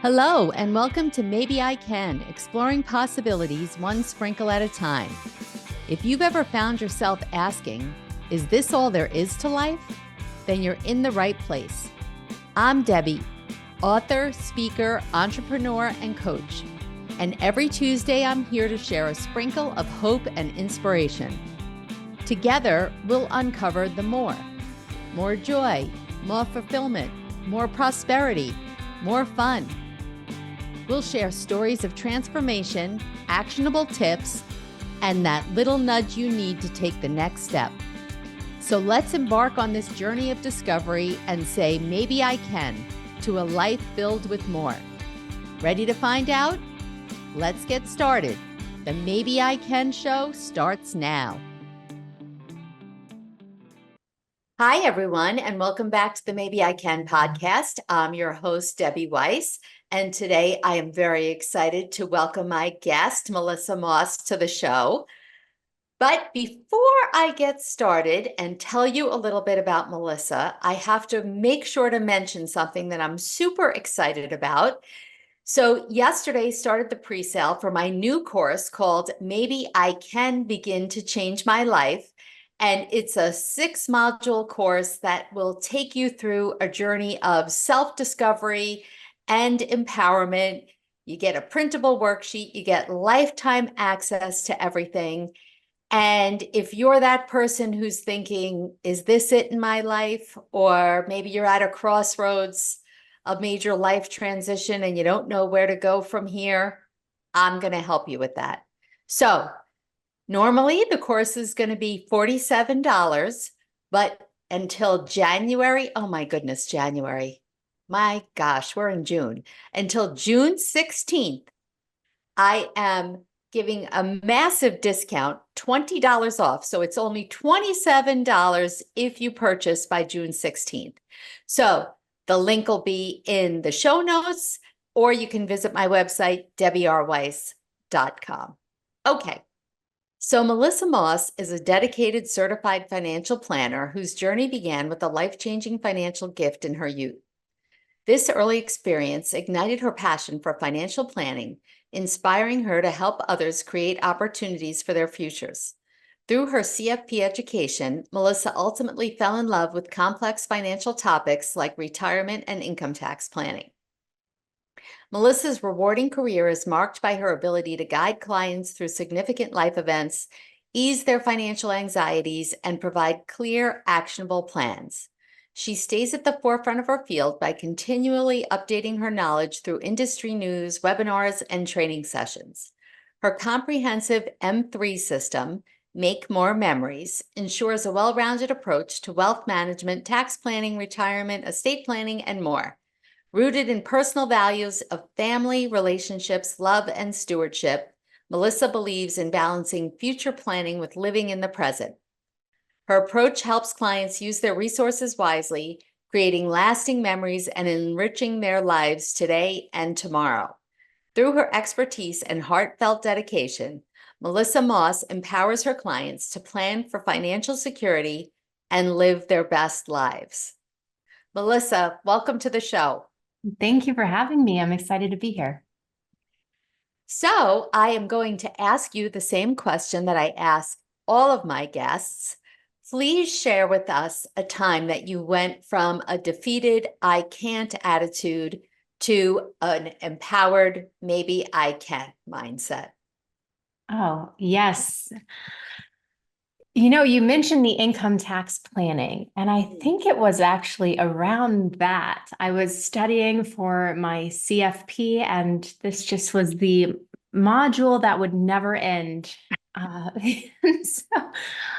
Hello, and welcome to Maybe I Can, exploring possibilities one sprinkle at a time. If you've ever found yourself asking, is this all there is to life? Then you're in the right place. I'm Debbie, author, speaker, entrepreneur, and coach. And every Tuesday, I'm here to share a sprinkle of hope and inspiration. Together, we'll uncover the more joy, more fulfillment, more prosperity, more fun. We'll share stories of transformation, actionable tips, and that little nudge you need to take the next step. So let's embark on this journey of discovery and say, maybe I can, to a life filled with more. Ready to find out? Let's get started. The Maybe I Can show starts now. Hi, everyone, and welcome back to the Maybe I Can podcast. I'm your host, Debbie Weiss, and today I am very excited to welcome my guest, Melissa Moss, to the show. But before I get started and tell you a little bit about Melissa, I have to make sure to mention something that I'm super excited about. So yesterday started the pre-sale for my new course called Maybe I Can Begin to Change My Life. And it's a 6-module course that will take you through a journey of self-discovery and empowerment. You get a printable worksheet, you get lifetime access to everything. And if you're that person who's thinking, is this it in my life? Or maybe you're at a crossroads, a major life transition, and you don't know where to go from here, I'm going to help you with that. So normally, the course is going to be $47, but until January, oh my goodness, January. My gosh, we're in June. Until June 16th, I am giving a massive discount, $20 off. So it's only $27 if you purchase by June 16th. So the link will be in the show notes, or you can visit my website, debbierweiss.com. Okay. So Melissa Moss is a dedicated certified financial planner whose journey began with a life-changing financial gift in her youth. This early experience ignited her passion for financial planning, inspiring her to help others create opportunities for their futures. Through her CFP education, Melissa ultimately fell in love with complex financial topics like retirement and income tax planning. Melissa's rewarding career is marked by her ability to guide clients through significant life events, ease their financial anxieties, and provide clear, actionable plans. She stays at the forefront of her field by continually updating her knowledge through industry news, webinars, and training sessions. Her comprehensive M3 system, Make More Memories, ensures a well-rounded approach to wealth management, tax planning, retirement, estate planning, and more. Rooted in personal values of family, relationships, love, and stewardship, Melissa believes in balancing future planning with living in the present. Her approach helps clients use their resources wisely, creating lasting memories and enriching their lives today and tomorrow. Through her expertise and heartfelt dedication, Melissa Moss empowers her clients to plan for financial security and live their best lives. Melissa, welcome to the show. Thank you for having me. I'm excited to be here. So I am going to ask you the same question that I ask all of my guests. Please share with us a time that you went from a defeated, I can't attitude to an empowered, maybe I can mindset. Oh, yes. You know, you mentioned the income tax planning, and I think it was actually around that. I was studying for my CFP, and this just was the module that would never end. So,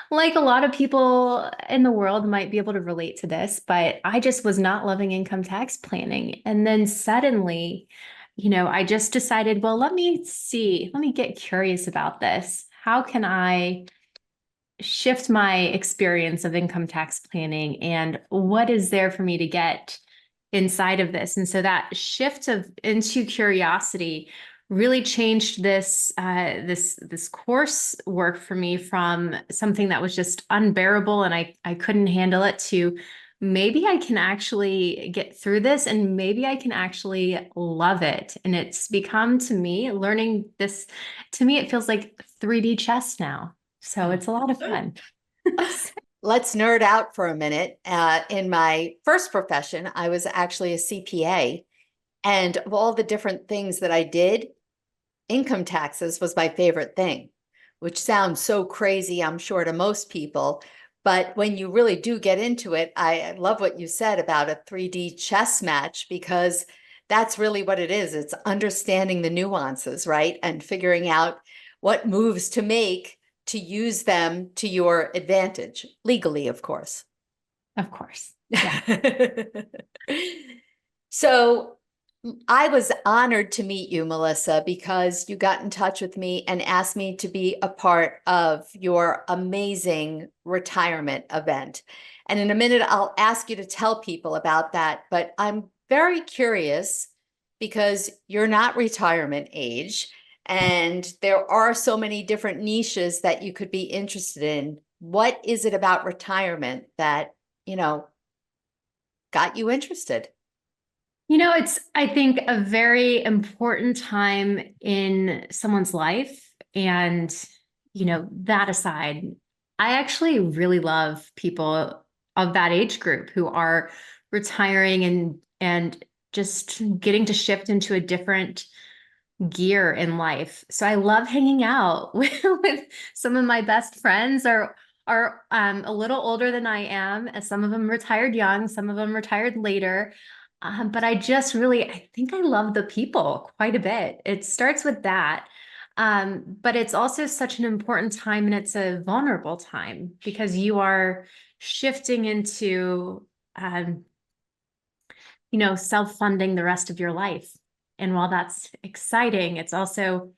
like a lot of people in the world might be able to relate to this, but I just was not loving income tax planning. And then suddenly, I just decided, well, let me get curious about this. How can I shift my experience of income tax planning, and what is there for me to get inside of this? And so that shift into curiosity really changed this course work for me from something that was just unbearable and I couldn't handle it, to maybe I can actually get through this and maybe I can actually love it. And it's become to me, learning this, to me, it feels like 3D chess now. So it's a lot of fun. Let's nerd out for a minute. In my first profession, I was actually a CPA. And of all the different things that I did, income taxes was my favorite thing, which sounds so crazy, I'm sure, to most people. But when you really do get into it, I love what you said about a 3D chess match, because that's really what it is. It's understanding the nuances, right? And figuring out what moves to make to use them to your advantage, legally, of course. Of course. Yeah. So I was honored to meet you, Melissa, because you got in touch with me and asked me to be a part of your amazing retirement event. And in a minute, I'll ask you to tell people about that. But I'm very curious because you're not retirement age, and there are so many different niches that you could be interested in. What is it about retirement that, you know, got you interested? It's, I think, a very important time in someone's life. And, that aside, I actually really love people of that age group who are retiring and just getting to shift into a different gear in life. So I love hanging out with some of my best friends are a little older than I am. And some of them retired young, some of them retired later. But I think I love the people quite a bit. It starts with that. But it's also such an important time and it's a vulnerable time because you are shifting into, self-funding the rest of your life. And while that's exciting, it's also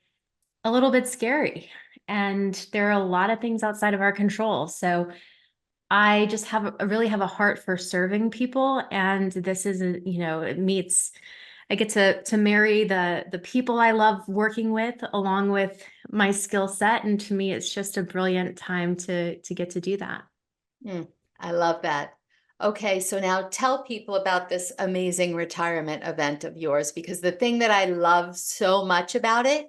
a little bit scary. And there are a lot of things outside of our control. So I just really have a heart for serving people. And this is, it meets, I get to marry the people I love working with along with my skill set. And to me, it's just a brilliant time to get to do that. I love that. Okay, so now tell people about this amazing retirement event of yours, because the thing that I love so much about it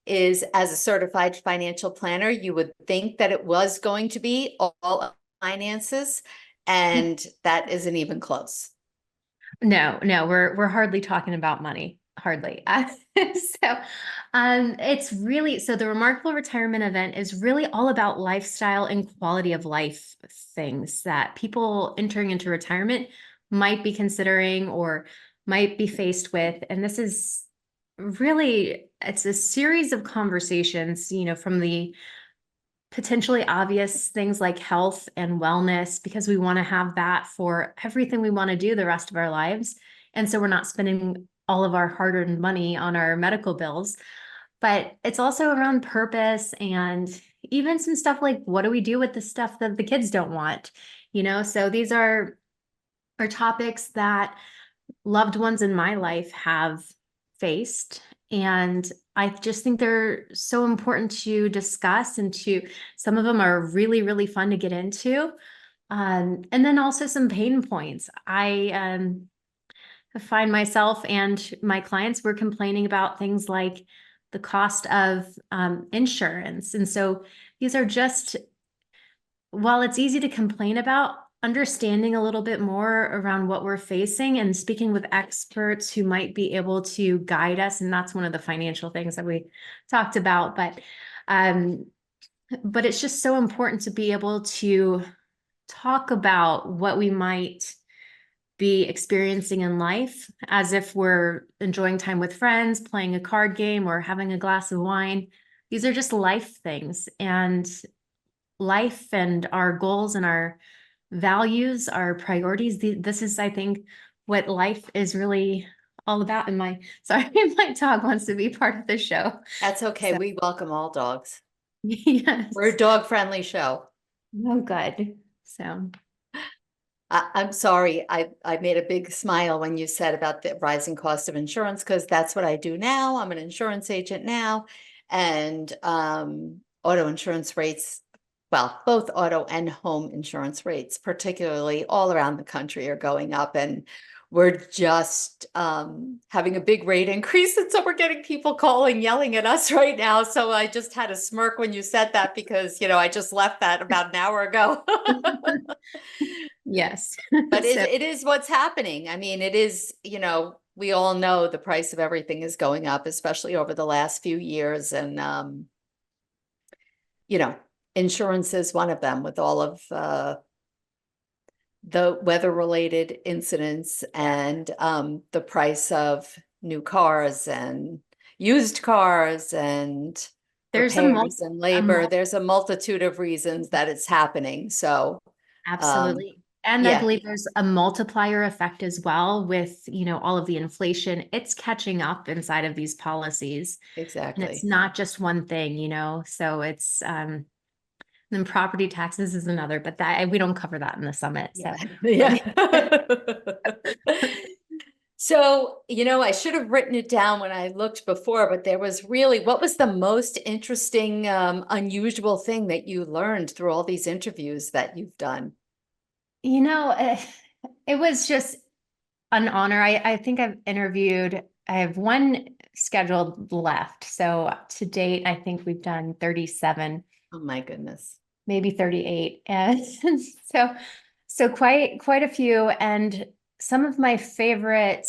is, as a certified financial planner, you would think that it was going to be all finances, and that isn't even close. No, we're hardly talking about money, hardly. It's really so the Remarkable Retirement Event is really all about lifestyle and quality of life things that people entering into retirement might be considering or might be faced with. And this is really it's a series of conversations, from the potentially obvious things like health and wellness, because we want to have that for everything we want to do the rest of our lives. And so we're not spending all of our hard earned money on our medical bills. But it's also around purpose and even some stuff like what do we do with the stuff that the kids don't want? So these are topics that loved ones in my life have faced. And I just think they're so important to discuss some of them are really, really fun to get into. And then also some pain points. I find myself and my clients were complaining about things like the cost of insurance. And so these are just, while it's easy to complain about, understanding a little bit more around what we're facing and speaking with experts who might be able to guide us. And that's one of the financial things that we talked about. But it's just so important to be able to talk about what we might be experiencing in life as if we're enjoying time with friends, playing a card game, or having a glass of wine. These are just life things, and life and our goals and our values, our priorities. This is, I think, what life is really all about. Sorry, my dog wants to be part of the show. That's okay. So, We welcome all dogs. yes. We're a dog-friendly show. Oh, good. So, I'm sorry, I made a big smile when you said about the rising cost of insurance, because that's what I do now. I'm an insurance agent now, and auto insurance rates well, both auto and home insurance rates, particularly all around the country, are going up, and we're just having a big rate increase. And so we're getting people calling, yelling at us right now. So I just had a smirk when you said that because, I just left that about an hour ago. Yes. But So it is what's happening. I mean, it is, we all know the price of everything is going up, especially over the last few years. And, you know, insurance is one of them with all of the weather-related incidents and the price of new cars and used cars and there's repairs and a labor. mul There's a multitude of reasons that it's happening. So, um, absolutely. And I yeah, believe there's a multiplier effect as well with, all of the inflation. It's catching up inside of these policies. And it's exactly. not just one thing, So it's then property taxes is another, but that we don't cover that in the summit. Yeah. So Yeah. So, I should have written it down when I looked before, but there was really, what was the most interesting, unusual thing that you learned through all these interviews that you've done? you know, eh, it was just an honor. I think I have one scheduled left. So to date, I think we've done 37, Oh my goodness. maybe 38. And so quite a few. And some of my favorite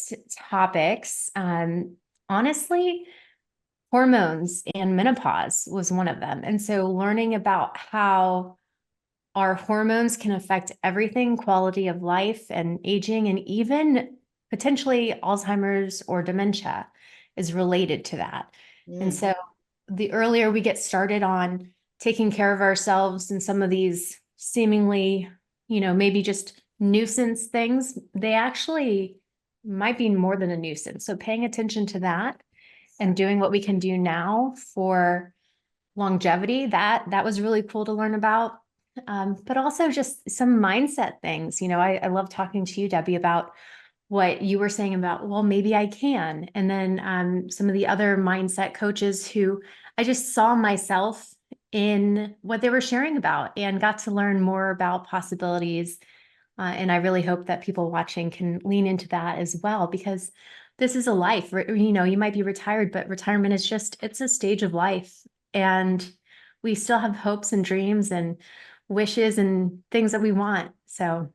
topics, honestly, hormones and menopause was one of them. And so learning about how our hormones can affect everything, quality of life and aging, and even potentially Alzheimer's or dementia is related to that. And Mm. so the earlier we get started on taking care of ourselves and some of these seemingly, maybe just nuisance things, they actually might be more than a nuisance. So paying attention to that and doing what we can do now for longevity, that was really cool to learn about. But also just some mindset things. I love talking to you, Debbie, about what you were saying about, well, maybe I can. And then some of the other mindset coaches who I just saw myself in what they were sharing about and got to learn more about possibilities. And I really hope that people watching can lean into that as well, because this is a life. You might be retired, but retirement is it's a stage of life. And we still have hopes and dreams and wishes and things that we want. So,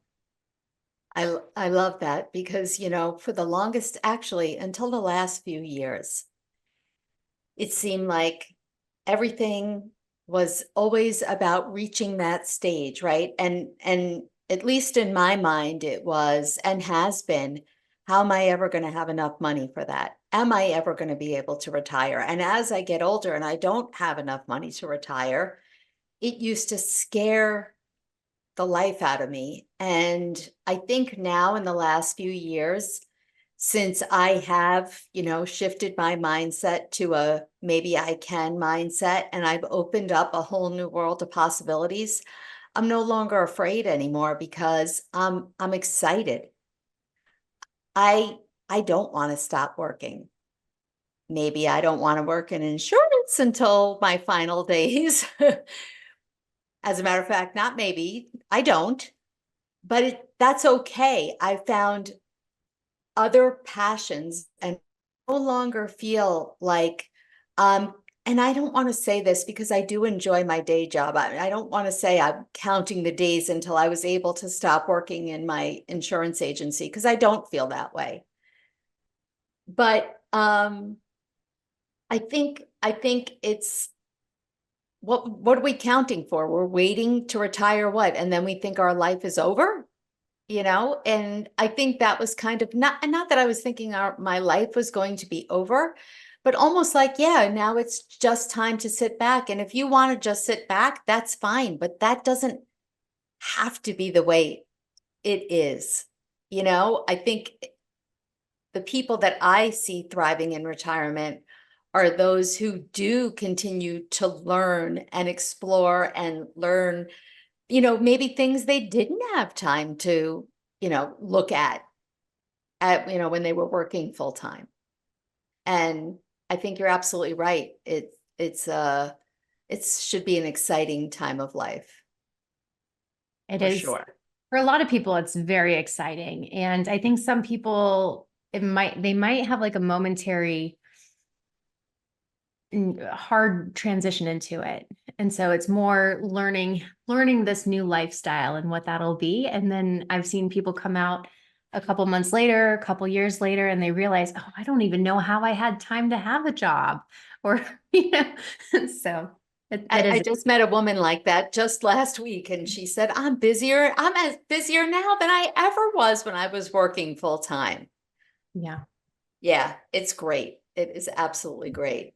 I love that because, for the longest, actually, until the last few years, it seemed like everything was always about reaching that stage, right? And at least in my mind, it was and has been, how am I ever going to have enough money for that? Am I ever going to be able to retire? And as I get older and I don't have enough money to retire, it used to scare the life out of me. And I think now in the last few years, since I have, shifted my mindset to a maybe I can mindset, and I've opened up a whole new world of possibilities, I'm no longer afraid anymore because I'm excited. I I don't want to stop working. Maybe I don't want to work in insurance until my final days. As a matter of fact, not maybe, I don't, but that's okay. I found other passions and no longer feel like and I don't want to say this because I do enjoy my day job. I don't want to say I'm counting the days until I was able to stop working in my insurance agency because I don't feel that way. But I think it's what are we counting for? We're waiting to retire what? And then we think our life is over? And I think that was kind of not that I was thinking my life was going to be over, but almost like, yeah, now it's just time to sit back. And if you want to just sit back, that's fine, but that doesn't have to be the way it is. I think the people that I see thriving in retirement are those who do continue to learn and explore and learn, maybe things they didn't have time to, look at, when they were working full time. And I think you're absolutely right. It should be an exciting time of life, It for is, sure. for a lot of people, it's very exciting. And I think some people, they might have like a momentary hard transition into it. And so it's more learning this new lifestyle and what that'll be. And then I've seen people come out a couple months later, a couple years later, and they realize, oh, I don't even know how I had time to have a job. Or, so it I is. just met a woman like that just last week, and she said, I'm busier. I'm as busier now than I ever was when I was working full time. Yeah. Yeah, it's great. It is absolutely great.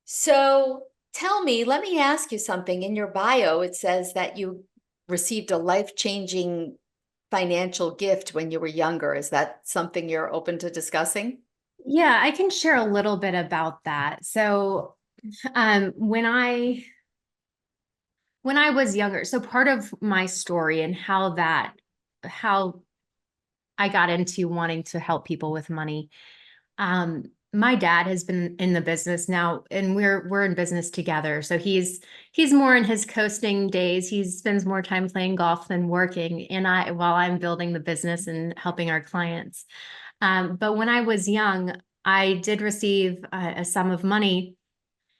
So tell me, let me ask you something. In your bio, it says that you received a life-changing financial gift when you were younger. Is that something you're open to discussing? Yeah, I can share a little bit about that. So, when I was younger, so part of my story and how I got into wanting to help people with money. My dad has been in the business now, and we're in business together. So he's more in his coasting days. He spends more time playing golf than working, and while I'm building the business and helping our clients. But when I was young, I did receive a sum of money,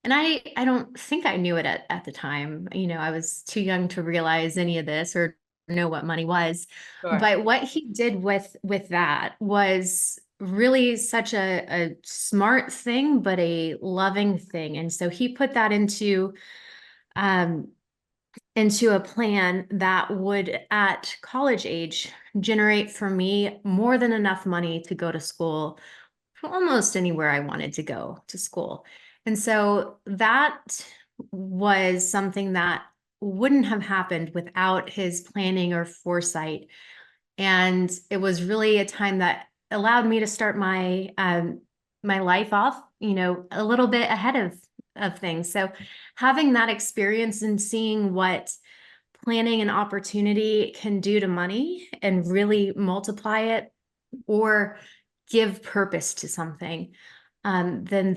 and I don't think I knew it at the time. I was too young to realize any of this or know what money was. Sure. But what he did with that was really such a smart thing, but a loving thing. And so he put that um into a plan that would at college age generate for me more than enough money to go to school almost anywhere I wanted to go to school. And so that was something that wouldn't have happened without his planning or foresight. And it was really a time that allowed me to start my life off, a little bit ahead of things. So having that experience and seeing what planning and opportunity can do to money and really multiply it or give purpose to something, then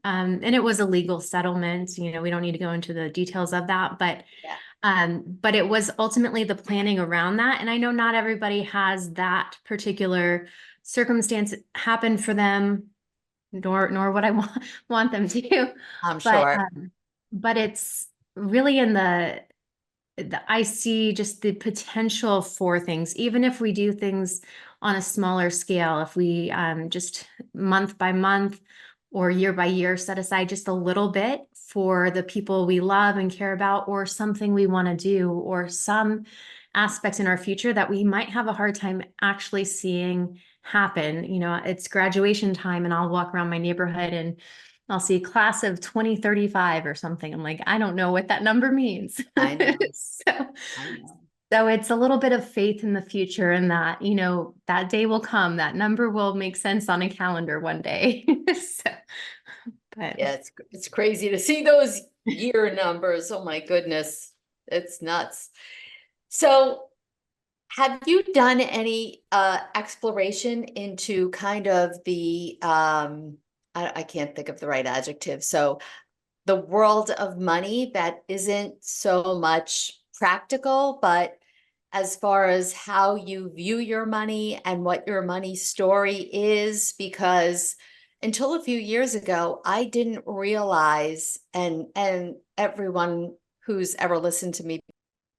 and it was a legal settlement. We don't need to go into the details of that, Yeah. but it was ultimately the planning around that. And I know not everybody has that particular circumstance happen for them, nor what I want them to, I'm but sure. but it's really in I see just the potential for things, even if we do things on a smaller scale, if we just month by month or year by year set aside just a little bit for the people we love and care about, or something we want to do, or some aspects in our future that we might have a hard time actually seeing happen. It's graduation time, and I'll walk around my neighborhood and I'll see class of 2035 or something. I'm like, I don't know what that number means. I know. So, I know. so it's a little bit of faith in the future, and that, that day will come, that number will make sense on a calendar one day. So, but Yeah, it's crazy to see those year numbers. Oh my goodness. It's nuts. So have you done any exploration into kind of the I can't think of the right adjective. So the world of money that isn't so much practical, but as far as how you view your money and what your money story is, because until a few years ago, I didn't realize, and everyone who's ever listened to me,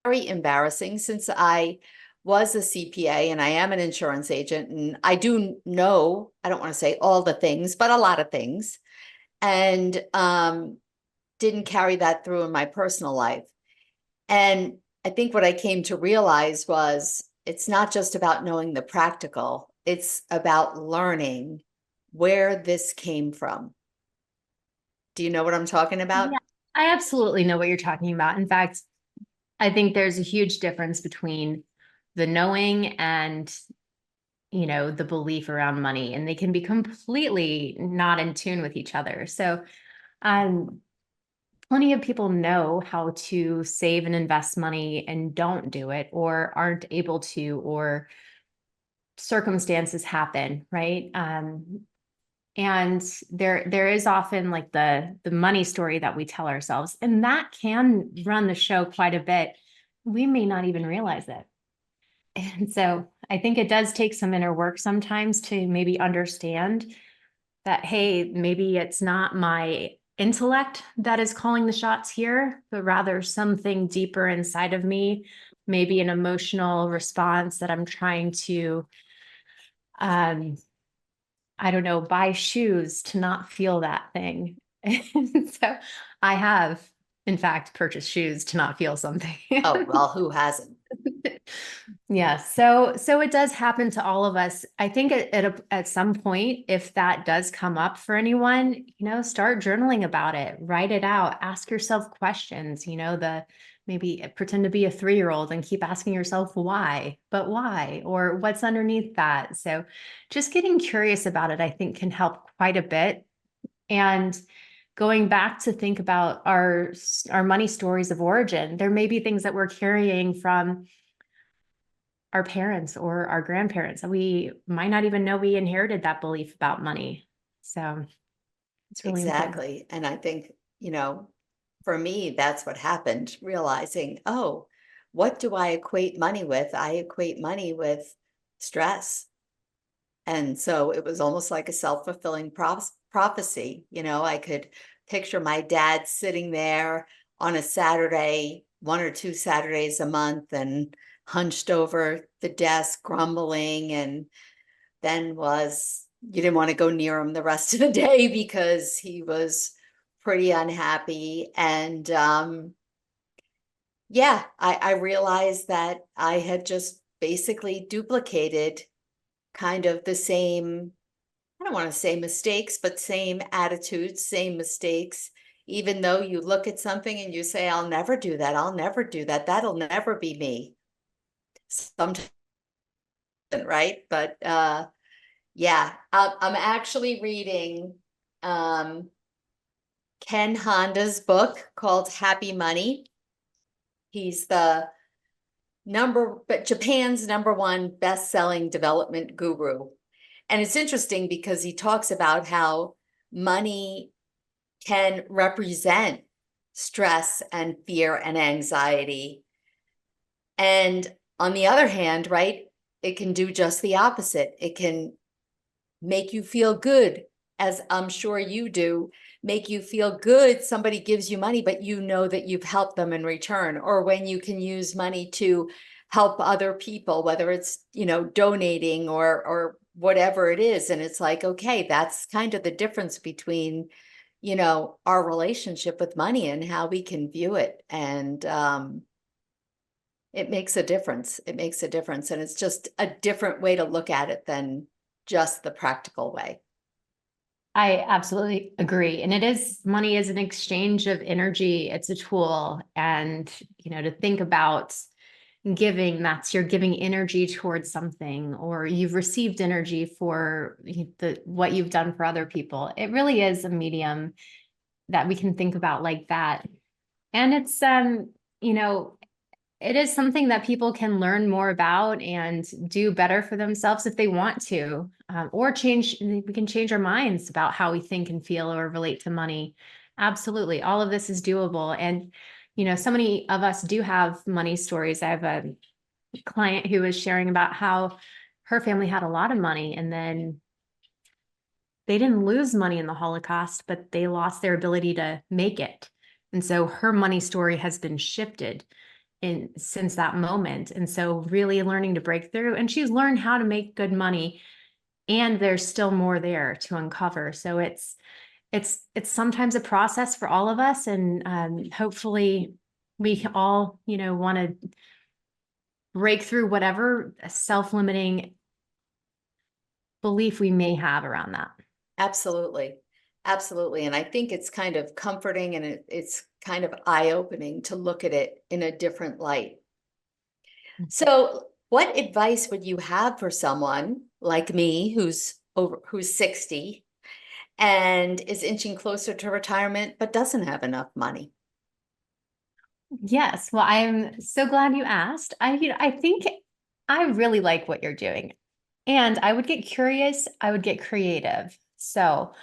very embarrassing since I was a CPA and I am an insurance agent, and I do know, I don't want to say all the things, but a lot of things, and didn't carry that through in my personal life. And I think what I came to realize was it's not just about knowing the practical, it's about learning where this came from. Do you know what I'm talking yeah, about? I absolutely know what you're talking about. In fact, I think there's a huge difference between the knowing and the belief around money, and they can be completely not in tune with each other. So um plenty of people know how to save and invest money and don't do it, or aren't able to, or circumstances happen, right? And there is often like the money story that we tell ourselves, and that can run the show quite a bit. We may not even realize it. And so I think it does take some inner work sometimes to maybe understand that, hey, maybe it's not my intellect that is calling the shots here, but rather something deeper inside of me, maybe an emotional response that I'm trying to, I don't know, buy shoes to not feel that thing. And so I have, in fact, purchased shoes to not feel something. Oh, well, who hasn't? Yeah, so it does happen to all of us. I think at some point, if that does come up for anyone, start journaling about it, write it out, ask yourself questions, maybe pretend to be a 3-year-old and keep asking yourself why, but why, or what's underneath that. So just getting curious about it, I think can help quite a bit. And going back to think about our money stories of origin, there may be things that we're carrying from our parents or our grandparents. We might not even know we inherited that belief about money. So it's really important. Exactly. And I think, for me, that's what happened, realizing, oh, what do I equate money with? I equate money with stress. And so it was almost like a self-fulfilling prophecy. I could picture my dad sitting there on a Saturday, 1 or 2 Saturdays a month, and hunched over the desk, grumbling, and then you didn't want to go near him the rest of the day because he was pretty unhappy. And yeah, I realized that I had just basically duplicated kind of the same, I don't want to say mistakes, but same attitudes, same mistakes. Even though you look at something and you say, I'll never do that, I'll never do that, that'll never be me. Sometimes, right? But yeah, I'm actually reading Ken Honda's book called Happy Money. He's Japan's #1 best-selling development guru. And it's interesting because he talks about how money can represent stress and fear and anxiety. And on the other hand, right, it can do just the opposite. It can make you feel good, as I'm sure you do, make you feel good. Somebody gives you money, but you know that you've helped them in return, or when you can use money to help other people, whether it's, donating or whatever it is. And it's like, okay, that's kind of the difference between, our relationship with money and how we can view it. And it makes a difference. It makes a difference. And it's just a different way to look at it than just the practical way. I absolutely agree. And money is an exchange of energy. It's a tool. And, to think about giving, you're giving energy towards something, or you've received energy for what you've done for other people. It really is a medium that we can think about like that. And it's, it is something that people can learn more about and do better for themselves if they want to, or we can change our minds about how we think and feel or relate to money. Absolutely. All of this is doable. And, so many of us do have money stories. I have a client who was sharing about how her family had a lot of money, and then they didn't lose money in the Holocaust, but they lost their ability to make it. And so her money story has been shifted since that moment. And so really learning to break through, and she's learned how to make good money, and there's still more there to uncover. So it's sometimes a process for all of us. And hopefully we all, want to break through whatever self-limiting belief we may have around that. Absolutely. Absolutely. And I think it's kind of comforting, and it's kind of eye-opening to look at it in a different light. So what advice would you have for someone like me who's 60 and is inching closer to retirement, but doesn't have enough money? Yes. Well, I'm so glad you asked. I think I really like what you're doing, and I would get curious. I would get creative. So,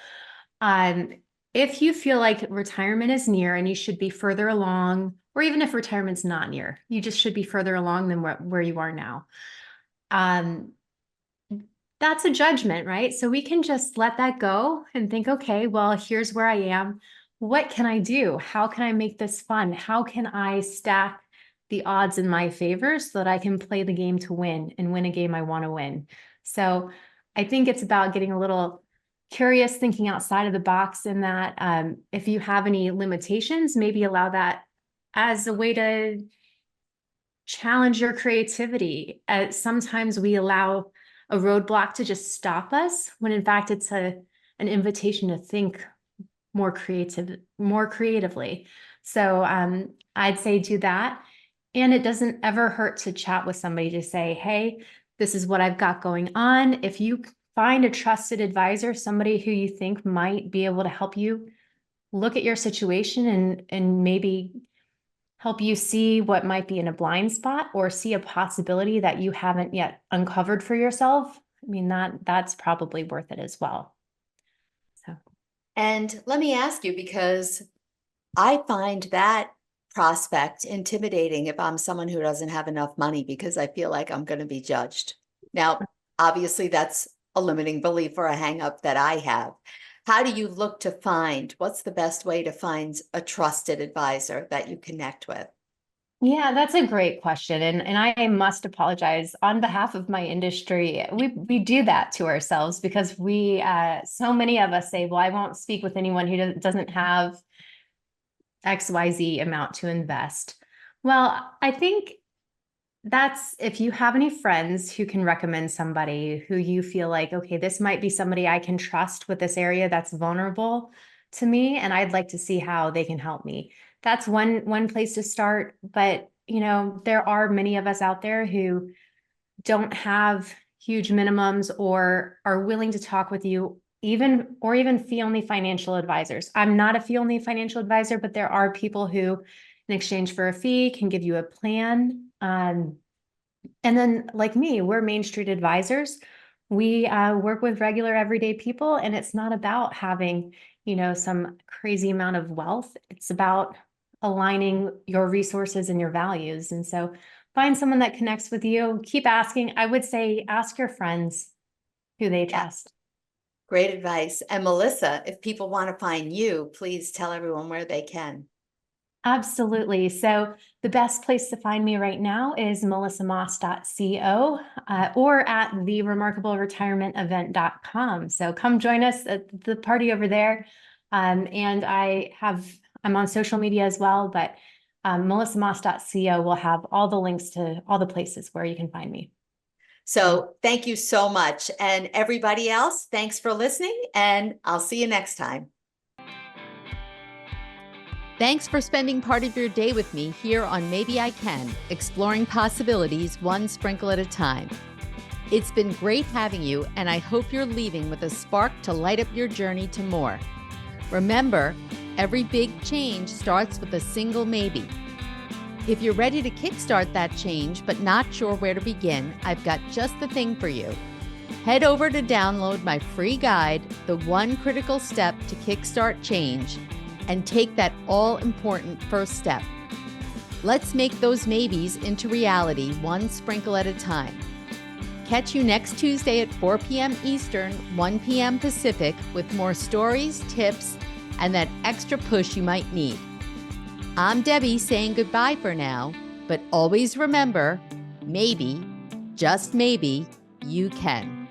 um, if you feel like retirement is near and you should be further along, or even if retirement's not near, you just should be further along than where you are now. Um, that's a judgment, right? So we can just let that go and think, okay, well, here's where I am. What can I do? How can I make this fun? How can I stack the odds in my favor so that I can play the game to win and win a game I want to win? So I think it's about getting a little curious, thinking outside of the box, in that if you have any limitations, maybe allow that as a way to challenge your creativity. Sometimes we allow a roadblock to just stop us, when in fact it's an invitation to think more creatively. So I'd say do that. And it doesn't ever hurt to chat with somebody to say, hey, this is what I've got going on. If you find a trusted advisor, somebody who you think might be able to help you look at your situation and maybe help you see what might be in a blind spot, or see a possibility that you haven't yet uncovered for yourself, I mean, that's probably worth it as well. So, And let me ask you, because I find that prospect intimidating if I'm someone who doesn't have enough money, because I feel like I'm going to be judged. Now, obviously, that's a limiting belief or a hang up that I have. How do you look to find, what's the best way to find a trusted advisor that you connect with? yeah, that's a great question. And I must apologize on behalf of my industry. We do that to ourselves because so many of us say, well, I won't speak with anyone who doesn't have XYZ amount to invest. Well, I think that's, if you have any friends who can recommend somebody who you feel like, okay, this might be somebody I can trust with this area that's vulnerable to me, and I'd like to see how they can help me. That's one place to start. But there are many of us out there who don't have huge minimums or are willing to talk with you, even fee-only financial advisors. I'm not a fee-only financial advisor, but there are people who, in exchange for a fee, can give you a plan. And then, like me, we're Main Street advisors. We work with regular everyday people, and it's not about having, some crazy amount of wealth. It's about aligning your resources and your values. And so find someone that connects with you. Keep asking. I would say ask your friends who they Yeah, trust. great advice. And Melissa, if people want to find you, please tell everyone where they can. Absolutely. So the best place to find me right now is melissamoss.co or at theremarkableretirementevent.com. So come join us at the party over there. And I'm on social media as well, but melissamoss.co will have all the links to all the places where you can find me. So thank you so much. And everybody else, thanks for listening, and I'll see you next time. Thanks for spending part of your day with me here on Maybe I Can, exploring possibilities one sprinkle at a time. It's been great having you, and I hope you're leaving with a spark to light up your journey to more. Remember, every big change starts with a single maybe. If you're ready to kickstart that change but not sure where to begin, I've got just the thing for you. Head over to download my free guide, The One Critical Step to Kickstart Change, and take that all-important first step. Let's make those maybes into reality one sprinkle at a time. Catch you next Tuesday at 4 p.m. Eastern, 1 p.m. Pacific with more stories, tips, and that extra push you might need. I'm Debbie saying goodbye for now, but always remember, maybe, just maybe, you can.